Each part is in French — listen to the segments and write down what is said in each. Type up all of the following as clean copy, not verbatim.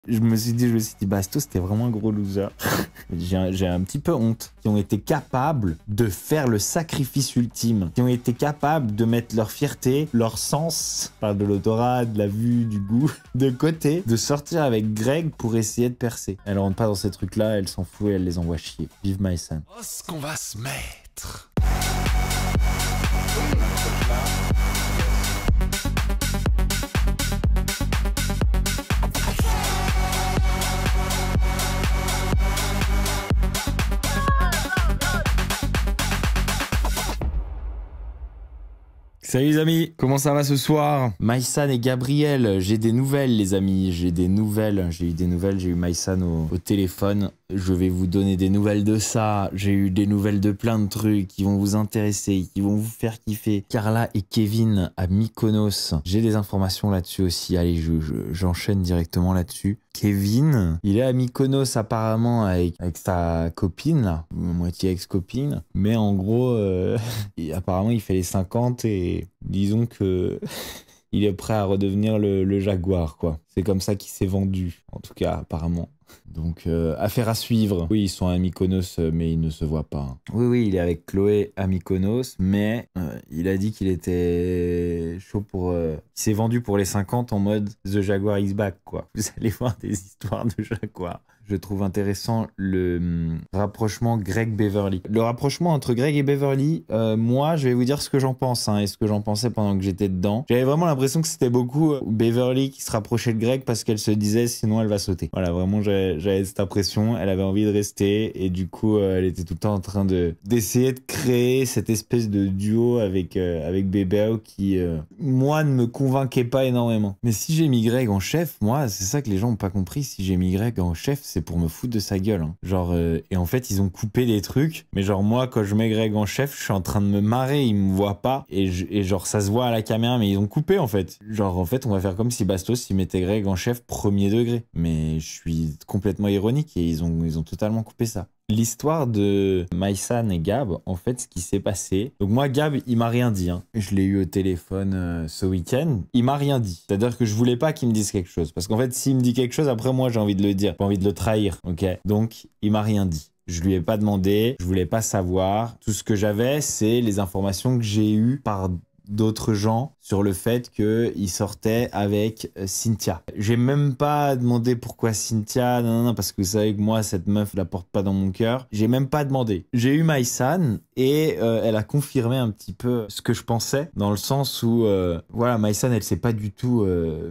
Je me suis dit, Bastos, c'était vraiment un gros loser. J'ai un petit peu honte. Qui ont été capables de faire le sacrifice ultime. Qui ont été capables de mettre leur fierté, leur sens, par de l'odorat, de la vue, du goût, de côté, de sortir avec Greg pour essayer de percer. Elle rentre pas dans ces trucs-là, elle s'en fout et elle les envoie chier. Vive Mysan. Oh, ce qu'on va se mettre. Salut les amis, comment ça va ce soir? Mysan et Gabriel, j'ai des nouvelles les amis, j'ai eu des nouvelles, j'ai eu Mysan au téléphone. Je vais vous donner des nouvelles de ça, j'ai eu des nouvelles de plein de trucs qui vont vous intéresser, qui vont vous faire kiffer. Carla et Kevin à Mykonos, j'ai des informations là-dessus aussi, allez j'enchaîne directement là-dessus. Kevin, il est à Mykonos apparemment avec sa copine là, moitié ex-copine, mais en gros, apparemment il fait les 50 et disons que il est prêt à redevenir le Jaguar quoi. C'est comme ça qu'il s'est vendu, en tout cas apparemment. Donc, affaire à suivre. Oui, ils sont à Mykonos, mais ils ne se voient pas. Oui, il est avec Chloé à Mykonos, mais il a dit qu'il était chaud pour... il s'est vendu pour les 50 en mode The Jaguar is back, quoi. Vous allez voir des histoires de Jaguar. Je trouve intéressant le rapprochement Greg-Beverly. Le rapprochement entre Greg et Beverly, moi, je vais vous dire ce que j'en pense, hein, et ce que j'en pensais pendant que j'étais dedans. J'avais vraiment l'impression que c'était beaucoup Beverly qui se rapprochait de Greg parce qu'elle se disait sinon elle va sauter. Voilà, vraiment, j'avais cette impression. Elle avait envie de rester et du coup, elle était tout le temps en train d'essayer de créer cette espèce de duo avec Bébéo qui, moi, ne me convainquait pas énormément. Mais si j'ai mis Greg en chef, moi, c'est ça que les gens n'ont pas compris. Si j'ai mis Greg en chef, c'est pour me foutre de sa gueule. Hein. Genre, et en fait, ils ont coupé des trucs. Mais genre, moi, quand je mets Greg en chef, je suis en train de me marrer. Ils me voient pas. Et genre, ça se voit à la caméra, mais ils ont coupé, en fait. Genre, en fait, on va faire comme si Bastos, il mettait Greg en chef premier degré. Mais je suis complètement ironique et ils ont totalement coupé ça. L'histoire de Mysan et Gab, en fait, ce qui s'est passé... Donc moi, Gab, il m'a rien dit. Hein. Je l'ai eu au téléphone ce week-end. Il m'a rien dit. C'est-à-dire que je voulais pas qu'il me dise quelque chose. Parce qu'en fait, s'il me dit quelque chose, après, moi, j'ai envie de le dire. J'ai envie de le trahir, ok? Donc, il m'a rien dit. Je lui ai pas demandé. Je voulais pas savoir. Tout ce que j'avais, c'est les informations que j'ai eues par d'autres gens sur le fait qu'il sortait avec Cynthia. J'ai même pas demandé pourquoi Cynthia, non, parce que vous savez que moi, cette meuf, je la porte pas dans mon cœur. J'ai même pas demandé. J'ai eu Mysan et elle a confirmé un petit peu ce que je pensais, dans le sens où, voilà, Mysan, elle s'est pas du tout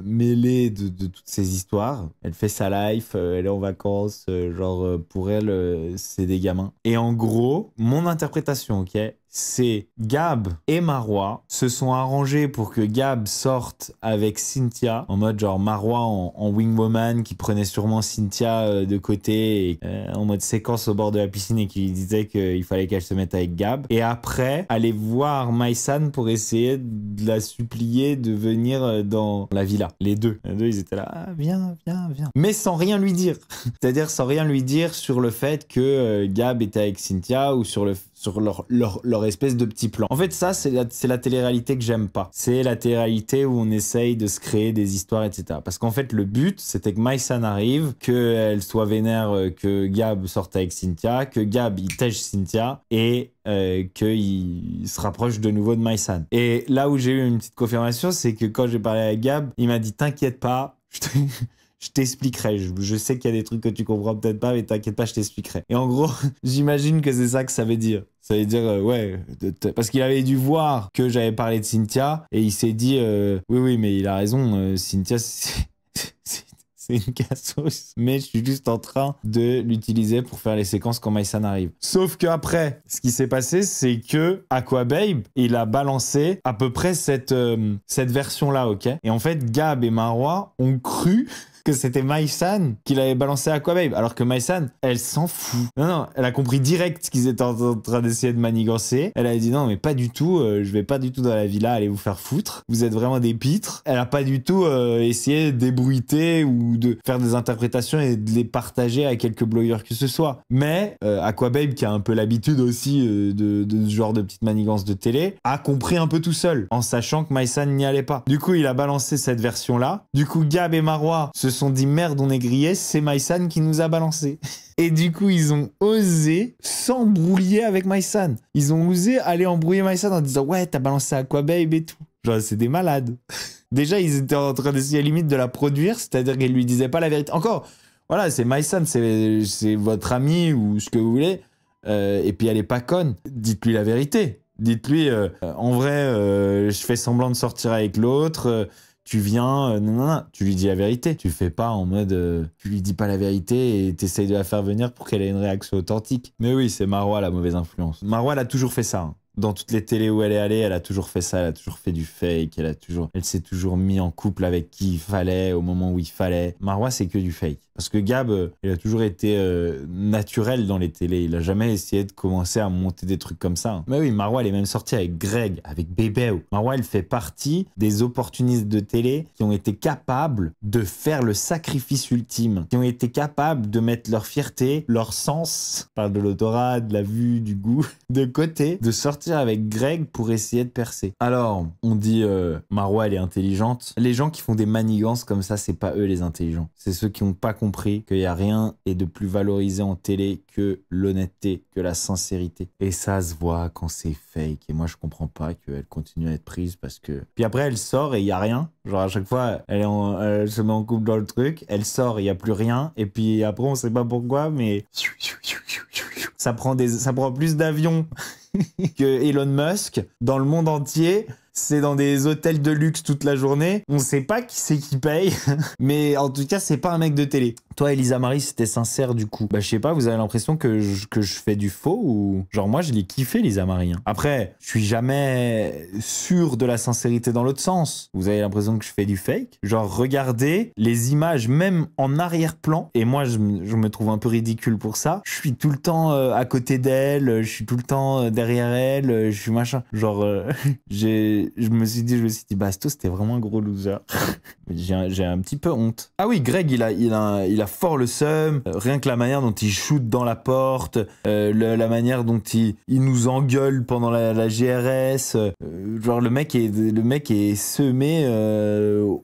mêlée de toutes ces histoires. Elle fait sa life, elle est en vacances, genre, pour elle, c'est des gamins. Et en gros, mon interprétation, ok, c'est Gab et Marois se sont arrangés pour que Gab sorte avec Cynthia, en mode genre Marois en wingwoman qui prenait sûrement Cynthia de côté et, en mode séquence au bord de la piscine et qui lui disait qu'il fallait qu'elle se mette avec Gab. Et après, aller voir Mysan pour essayer de la supplier de venir dans la villa. Les deux, ils étaient là, ah, viens. Mais sans rien lui dire. C'est-à-dire sans rien lui dire sur le fait que Gab était avec Cynthia ou sur leur espèce de petit plan. En fait, ça, c'est la télé-réalité que j'aime pas. C'est la télé-réalité où on essaye de se créer des histoires, etc. Parce qu'en fait, le but, c'était que Mysan arrive, qu'elle soit vénère, que Gab sorte avec Cynthia, que Gab, il tège Cynthia, et qu'il se rapproche de nouveau de Mysan. Et là où j'ai eu une petite confirmation, c'est que quand j'ai parlé avec Gab, il m'a dit « T'inquiète pas, je t'expliquerai. Je sais qu'il y a des trucs que tu comprends peut-être pas, mais t'inquiète pas, je t'expliquerai. » Et en gros, j'imagine que c'est ça que ça veut dire. Ça veut dire, ouais, parce qu'il avait dû voir que j'avais parlé de Cynthia, et il s'est dit, oui, mais il a raison, Cynthia, c'est une cassos. Mais je suis juste en train de l'utiliser pour faire les séquences quand Mysan arrive. Sauf qu'après, ce qui s'est passé, c'est que Aquababe, il a balancé à peu près cette version-là, ok? Et en fait, Gab et Marois ont cru que c'était Mysan qui l'avait balancé à Aquababe, alors que Mysan, elle s'en fout. Non, elle a compris direct qu'ils étaient en train d'essayer de manigancer. Elle a dit non, mais pas du tout, je vais pas du tout dans la villa aller vous faire foutre. Vous êtes vraiment des pitres. Elle a pas du tout essayé de débruiter ou de faire des interprétations et de les partager à quelques blogueurs que ce soit. Mais Aquababe, qui a un peu l'habitude aussi de ce genre de petites manigances de télé, a compris un peu tout seul, en sachant que Mysan n'y allait pas. Du coup, il a balancé cette version-là. Du coup, Gab et Marois se se sont dit merde, on est grillé, c'est Maïsan qui nous a balancé. Et du coup, ils ont osé s'embrouiller avec Maïsan. Ils ont osé aller embrouiller Maïsan en disant ouais, t'as balancé Aquababe et tout. Genre, c'est des malades. Déjà, ils étaient en train d'essayer limite de la produire, c'est-à-dire qu'ils lui disaient pas la vérité. Encore, voilà, c'est Maïsan, c'est votre ami ou ce que vous voulez. Et puis elle est pas conne. Dites-lui la vérité. Dites-lui, en vrai, je fais semblant de sortir avec l'autre. Tu viens, non. Tu lui dis la vérité. Tu fais pas en mode, tu lui dis pas la vérité et t'essayes de la faire venir pour qu'elle ait une réaction authentique. Mais oui, c'est Marois la mauvaise influence. Marois, elle a toujours fait ça. Hein. Dans toutes les télés où elle est allée, elle a toujours fait ça, elle a toujours fait du fake, elle s'est toujours mis en couple avec qui il fallait, au moment où il fallait. Marois, c'est que du fake. Parce que Gab, il a toujours été naturel dans les télés. Il a jamais essayé de commencer à monter des trucs comme ça. Mais oui, Marois, elle est même sortie avec Greg, avec Bébé. Marois, elle fait partie des opportunistes de télé qui ont été capables de faire le sacrifice ultime, qui ont été capables de mettre leur fierté, leur sens, je parle de l'odorat, de la vue, du goût, de côté, de sortir avec Greg pour essayer de percer. Alors, on dit Marois, elle est intelligente. Les gens qui font des manigances comme ça, c'est pas eux les intelligents. C'est ceux qui n'ont pas compris qu'il n'y a rien et de plus valorisé en télé que l'honnêteté, que la sincérité. Et ça se voit quand c'est fake. Et moi, je comprends pas qu'elle continue à être prise parce que... Puis après, elle sort et il n'y a rien. Genre, à chaque fois, elle se met en couple dans le truc. Elle sort, il n'y a plus rien. Et puis après, on sait pas pourquoi, mais... Ça prend plus d'avions que Elon Musk dans le monde entier. C'est dans des hôtels de luxe toute la journée. On sait pas qui c'est qui paye. Mais en tout cas, c'est pas un mec de télé. Toi, Elisa Marie, c'était sincère du coup. Bah, je sais pas, vous avez l'impression que je fais du faux ou... Genre, moi, je l'ai kiffé, Elisa Marie. Hein. Après, je suis jamais sûr de la sincérité dans l'autre sens. Vous avez l'impression que je fais du fake. Genre, regardez les images, même en arrière-plan. Et moi, je me trouve un peu ridicule pour ça. Je suis tout le temps à côté d'elle. Je suis tout le temps derrière elle. Je suis machin. Genre, je me suis dit, Bastos, c'était vraiment un gros loser. J'ai un petit peu honte. Ah oui, Greg, il a fort le seum. Rien que la manière dont il shoot dans la porte, la manière dont il nous engueule pendant la GRS. Genre, le mec est semé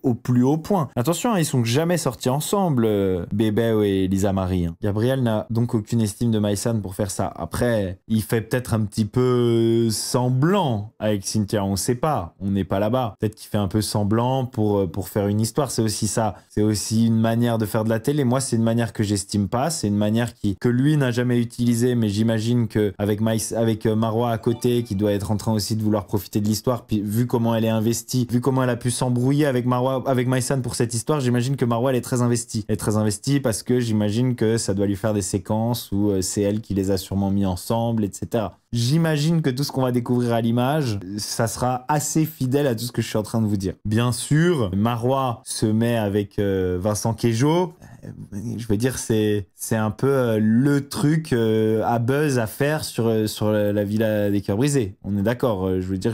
au plus haut point. Attention, hein, ils sont jamais sortis ensemble, Bébé et Lisa Marie. Hein. Gabriel n'a donc aucune estime de Maïsan pour faire ça. Après, il fait peut-être un petit peu semblant avec Cynthia, on sait pas. On n'est pas là-bas. Peut-être qu'il fait un peu semblant pour faire une histoire. C'est aussi ça. C'est aussi une manière de faire de la télé. Moi, c'est une manière que j'estime pas. C'est une manière que lui n'a jamais utilisée. Mais j'imagine qu'avec Marois à côté, qui doit être en train aussi de vouloir profiter de l'histoire, puis vu comment elle est investie, vu comment elle a pu s'embrouiller avec Maïsan pour cette histoire, j'imagine que Marois, elle est très investie. Elle est très investie parce que j'imagine que ça doit lui faire des séquences où c'est elle qui les a sûrement mis ensemble, etc. J'imagine que tout ce qu'on va découvrir à l'image, ça sera assez fidèle à tout ce que je suis en train de vous dire. Bien sûr, Marois se met avec Vincent Queijo. Je veux dire, c'est un peu le truc à buzz à faire sur la Villa des Cœurs Brisés. On est d'accord. Je veux dire,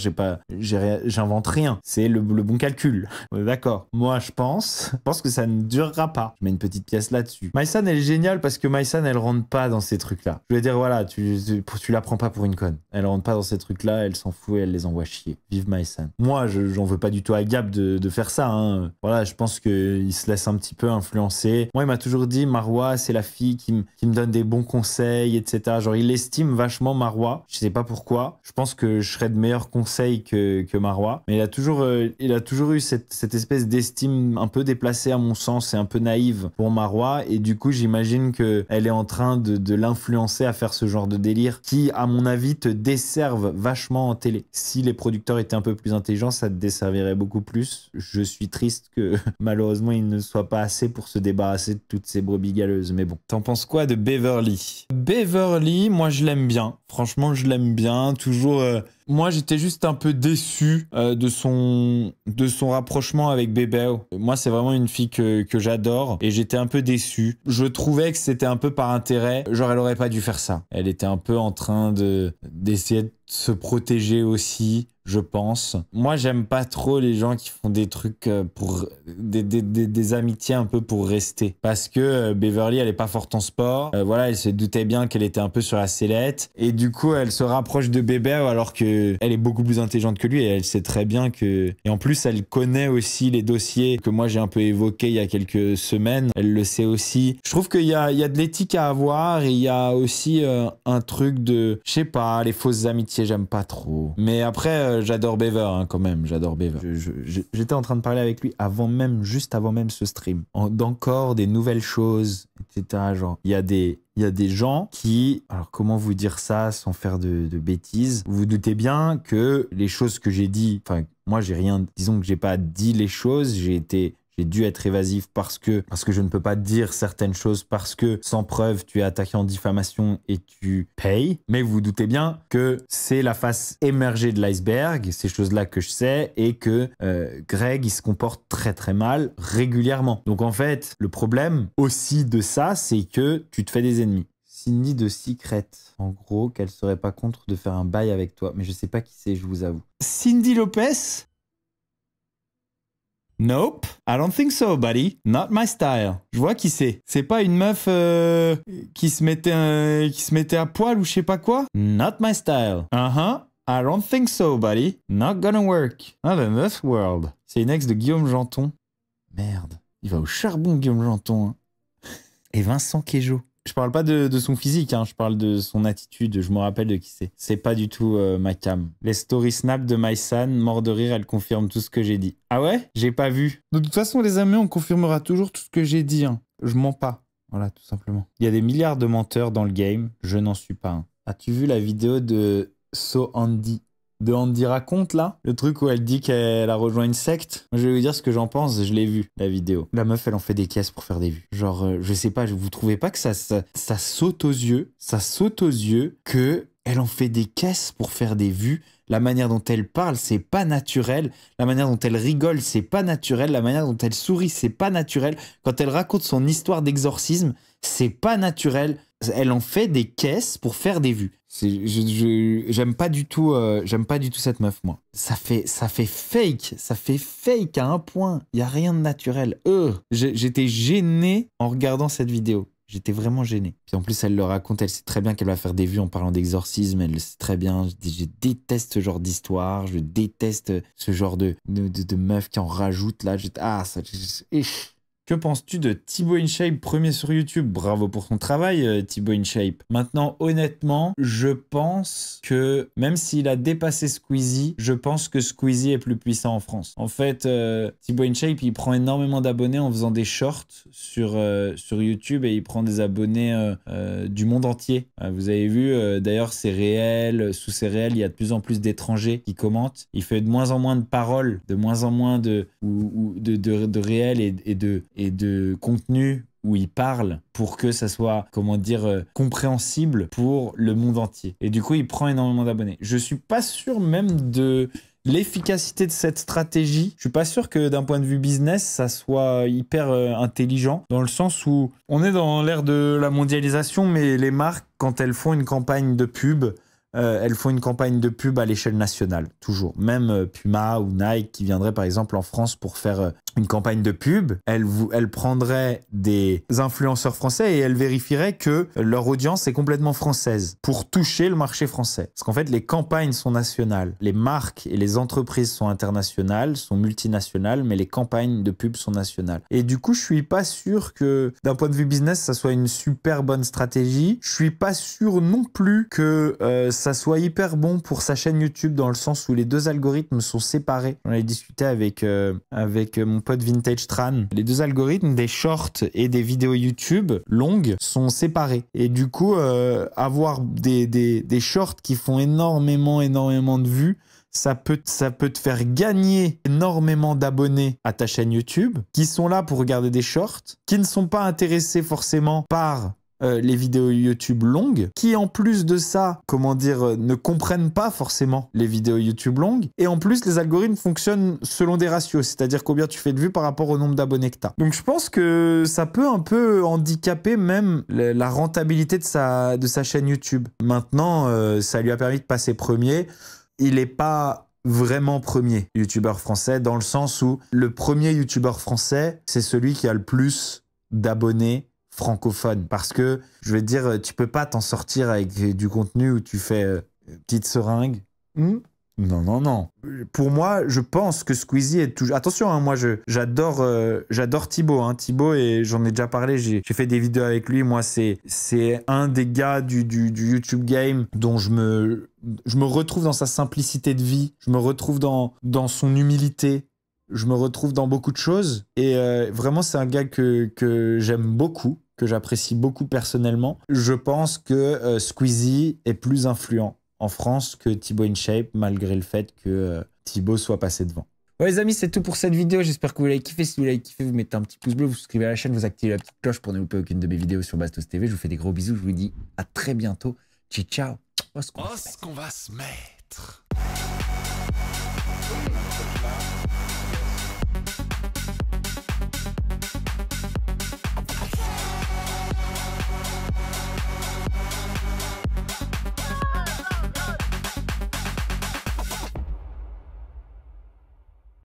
j'invente rien. C'est le bon calcul. On est d'accord. Moi, je pense que ça ne durera pas. Je mets une petite pièce là-dessus. Maïsan, elle est géniale parce que Maïsan, elle rentre pas dans ces trucs-là. Je veux dire, voilà, tu la prends pas pour une conne. Elle rentre pas dans ces trucs-là, elle s'en fout et elle les envoie chier. Vive Maïsan. Moi, j'en veux pas du tout à Gab de faire ça. Hein. Voilà, je pense qu'il se laisse un petit peu influencer. Moi, il m'a toujours dit, Marois, c'est la fille qui me donne des bons conseils, etc. Genre, il estime vachement Marois. Je sais pas pourquoi. Je pense que je serais de meilleurs conseils que Marois. Mais il a toujours eu cette espèce d'estime un peu déplacée à mon sens et un peu naïve pour Marois. Et du coup, j'imagine qu'elle est en train de l'influencer à faire ce genre de délire qui, à mon avis, te desservent vachement en télé. Si les producteurs étaient un peu plus intelligents, ça te desservirait beaucoup plus. Je suis triste que malheureusement, il ne soit pas assez pour se débarrasser de toutes ces brebis galeuses. Mais bon, t'en penses quoi de Beverly? Beverly, moi je l'aime bien. Franchement, je l'aime bien. Toujours... Moi, j'étais juste un peu déçu de son rapprochement avec Bébé. Moi, c'est vraiment une fille que j'adore et j'étais un peu déçu. Je trouvais que c'était un peu par intérêt. Genre, elle aurait pas dû faire ça. Elle était un peu en train d'essayer de se protéger aussi. je pense. Moi, j'aime pas trop les gens qui font des trucs pour des amitiés un peu pour rester. Parce que Beverly, elle est pas forte en sport. Voilà, elle se doutait bien qu'elle était un peu sur la sellette. Et du coup, elle se rapproche de Bébé alors que elle est beaucoup plus intelligente que lui et elle sait très bien que... Et en plus, elle connaît aussi les dossiers que moi, j'ai un peu évoqués il y a quelques semaines. Elle le sait aussi. Je trouve qu'il y a de l'éthique à avoir et il y a aussi un truc de... Je sais pas, les fausses amitiés, j'aime pas trop. Mais après, j'adore Bever hein, quand même, j'adore Bever. J'étais en train de parler avec lui juste avant même ce stream. D'encore des nouvelles choses, etc. Genre, il y a des gens qui... Alors, comment vous dire ça sans faire de bêtises? Vous vous doutez bien que les choses que j'ai dit... Enfin, moi, j'ai rien... Disons que j'ai pas dit les choses, j'ai dû être évasif parce que je ne peux pas dire certaines choses parce que sans preuve tu es attaqué en diffamation et tu payes. Mais vous vous doutez bien que c'est la face émergée de l'iceberg, ces choses-là que je sais et que Greg il se comporte très très mal régulièrement. Donc en fait le problème aussi de ça c'est que tu te fais des ennemis. Cindy de Secret. En gros, qu'elle serait pas contre de faire un bail avec toi. Mais je sais pas qui c'est, je vous avoue. Cindy Lopez? Nope, I don't think so, buddy. Not my style. Je vois qui c'est. C'est pas une meuf qui se mettait à poil ou je sais pas quoi? Not my style. I don't think so, buddy. Not gonna work. Not in this world. C'est une ex de Guillaume Janton. Merde. Il va au charbon, Guillaume Janton. Hein. Et Vincent Quéjo. Je parle pas de son physique, hein, je parle de son attitude, je me rappelle de qui c'est. C'est pas du tout ma cam. Les story snap de Mysan, mort de rire, elle confirme tout ce que j'ai dit. Ah ouais? J'ai pas vu. De toute façon, les amis, on confirmera toujours tout ce que j'ai dit. Hein. Je mens pas. Voilà, tout simplement. Il y a des milliards de menteurs dans le game, je n'en suis pas un. As-tu vu la vidéo de So Andy? De Andy raconte là, le truc où elle dit qu'elle a rejoint une secte. Je vais vous dire ce que j'en pense, je l'ai vu, la vidéo. La meuf, elle en fait des caisses pour faire des vues. Genre, je sais pas, vous trouvez pas que ça saute aux yeux, que elle en fait des caisses pour faire des vues. La manière dont elle parle, c'est pas naturel. La manière dont elle rigole, c'est pas naturel. La manière dont elle sourit, c'est pas naturel. Quand elle raconte son histoire d'exorcisme, c'est pas naturel. Elle en fait des caisses pour faire des vues. J'aime pas du tout cette meuf, moi. Ça fait fake à un point. Il y a rien de naturel. J'étais gêné en regardant cette vidéo. J'étais vraiment gêné. Puis en plus, elle le raconte, elle sait très bien qu'elle va faire des vues en parlant d'exorcisme, elle le sait très bien. Je déteste ce genre d'histoire, je déteste ce genre de meuf qui en rajoute là. Que penses-tu de Thibaut InShape, premier sur YouTube? Bravo pour ton travail, Thibaut InShape. Maintenant, honnêtement, je pense que même s'il a dépassé Squeezie, je pense que Squeezie est plus puissant en France. En fait, Thibaut InShape, il prend énormément d'abonnés en faisant des shorts sur YouTube et il prend des abonnés du monde entier. Vous avez vu, d'ailleurs, c'est réel. Sous ces réels, il y a de plus en plus d'étrangers qui commentent. Il fait de moins en moins de paroles, de moins en moins de réels et de contenu où il parle pour que ça soit, comment dire, compréhensible pour le monde entier. Et du coup, il prend énormément d'abonnés. Je suis pas sûr même de l'efficacité de cette stratégie. Je suis pas sûr que d'un point de vue business, ça soit hyper intelligent, dans le sens où on est dans l'ère de la mondialisation, mais les marques, quand elles font une campagne de pub, elles font une campagne de pub à l'échelle nationale, toujours. Même Puma ou Nike qui viendrait par exemple en France pour faire une campagne de pub, elles prendraient des influenceurs français et elles vérifieraient que leur audience est complètement française pour toucher le marché français. Parce qu'en fait, les campagnes sont nationales, les marques et les entreprises sont internationales, sont multinationales, mais les campagnes de pub sont nationales. Et du coup, je suis pas sûr que d'un point de vue business, ça soit une super bonne stratégie. Je suis pas sûr non plus que ça soit hyper bon pour sa chaîne YouTube dans le sens où les deux algorithmes sont séparés. J'en ai discuté avec mon pote Vintage Tran. Les deux algorithmes des shorts et des vidéos YouTube longues sont séparés. Et du coup, avoir des shorts qui font énormément de vues, ça peut te faire gagner énormément d'abonnés à ta chaîne YouTube qui sont là pour regarder des shorts, qui ne sont pas intéressés forcément par les vidéos YouTube longues, qui en plus de ça, comment dire, ne comprennent pas forcément les vidéos YouTube longues. Et en plus, les algorithmes fonctionnent selon des ratios, c'est-à-dire combien tu fais de vues par rapport au nombre d'abonnés que tu as. Donc je pense que ça peut un peu handicaper même la rentabilité de sa chaîne YouTube. Maintenant, ça lui a permis de passer premier. Il n'est pas vraiment premier youtubeur français, dans le sens où le premier youtubeur français, c'est celui qui a le plus d'abonnés francophones. Parce que, je vais te dire, tu peux pas t'en sortir avec du contenu où tu fais petite seringue. Non, non, non. Pour moi, je pense que Squeezie est toujours... Attention, hein, moi, j'adore Thibaut. Hein. Thibaut, et j'en ai déjà parlé, j'ai fait des vidéos avec lui. Moi, c'est un des gars du YouTube game dont je me retrouve dans sa simplicité de vie. Je me retrouve dans son humilité. Je me retrouve dans beaucoup de choses. Et vraiment, c'est un gars que j'aime beaucoup, que j'apprécie beaucoup personnellement. Je pense que Squeezie est plus influent en France que Thibaut InShape, malgré le fait que Thibaut soit passé devant. Ouais les amis, c'est tout pour cette vidéo. J'espère que vous l'avez kiffé. Si vous l'avez kiffé, vous mettez un petit pouce bleu, vous souscrivez à la chaîne, vous activez la petite cloche pour ne louper aucune de mes vidéos sur Bastos TV. Je vous fais des gros bisous. Je vous dis à très bientôt. Ciao, ciao. Qu'on va se mettre.